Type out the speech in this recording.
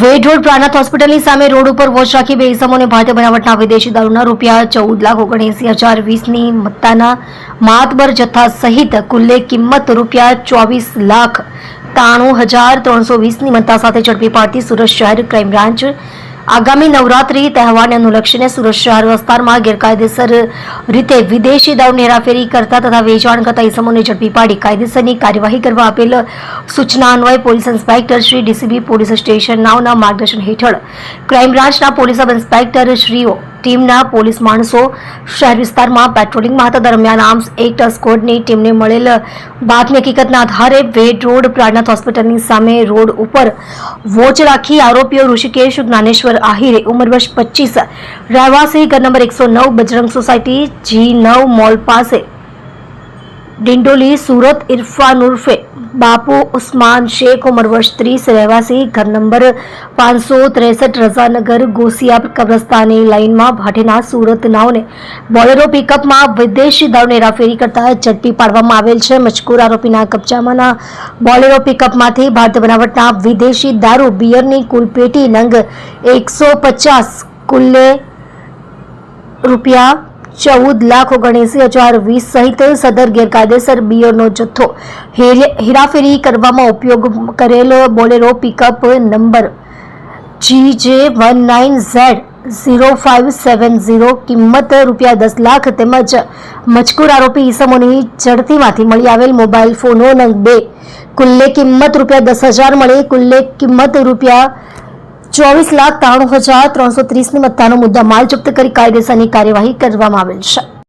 વેડ road Prannath હોસ્પિટલની સામે road ઉપર વોચ રાખી બે ઇસમોને ભારતીય બનાવટના વિદેશી દારૂના ₹14,79,20,20ની મત્તાના માતબર જથ્થા સહિત કુલ્લે કિંમત ₹24,93,320ની મત્તા સાથે ઝડપી પાડતી સુરત શહેર ક્રાઇમ બ્રાન્ચ આગામી નવરાત્રી તહેવારને અનુલક્ષીને સુરત શહેર વિસ્તારમાં ગેરકાયદેસર રીતે વિદેશી દારૂની હેરાફેરી કરતા તથા વેચાણ કરતા ઇસમોને ઝડપી પાડી કાયદેસરની કાર્યવાહી કરવા આપેલ સૂચના અન્વયે police inspector Shri DCB police station નાઓના માર્ગદર્શન હેઠળ ક્રાઇમ બ્રાન્ચના પોલીસ સબ ઇન્સ્પેક્ટર શ્રીઓ ટીમના પોલીસ માણસો શહેર વિસ્તારમાં પેટ્રોલિંગમાં હતા દરમિયાન આર્મ્સ એક્ટ સ્ક્વોડની ટીમને મળેલ બાતમી હકીકતના આધારે વેડ રોડ પ્રાણનાથ હોસ્પિટલની સામે રોડ ઉપર વોચ રાખી આરોપીઓ ઋષિકેશ જ્ઞાનેશ્વર આહિરે ઉંમર વર્ષ 25 રહેવાસી ઘર number 109 Bajrang society G9 mall પાસે ડિંડોલી સુરત ઇરફાન ઉર્ફે બાપુ ઉસ્માન શેખ ઉંમર વર્ષ 30 રહેવાસી ઘર નંબર 563 રઝાનગર ગોસિયા કબ્રસ્તાની લાઇનમાં ભાટેના સુરત નાઓને બોલેરો પિકઅપમાં વિદેશી દારૂની હેરાફેરી કરતા ઝડપી પાડવામાં આવેલ છે. મજકૂર આરોપીના કબજામાંના બોલેરો પિકઅપમાંથી ભારતીય બનાવટના વિદેશી દારૂ બિયરની કુલ પેટી નંગ 150 કુલ્લે ₹14,79,20 સહિત સદર ગેરકાયદેસર બિયરનો જથ્થો હેરાફેરી કરવામાં ઉપયોગ કરેલ બોલેરો પિકઅપ નંબર GJ19Z0570 કિંમત ₹10 લાખ તેમજ મજકૂર આરોપી ઈસમોની ઝડતીમાંથી મળી આવેલ મોબાઈલ ફોનો નંગ 2 કુલ્લે કિંમત ₹10,000 મળી કુલ્લે કિંમત ₹24,93,330ની મત્તાનો મુદ્દા માલ જપ્ત કરી કાયદેસરની કાર્યવાહી કરવામાં આવેલ છે.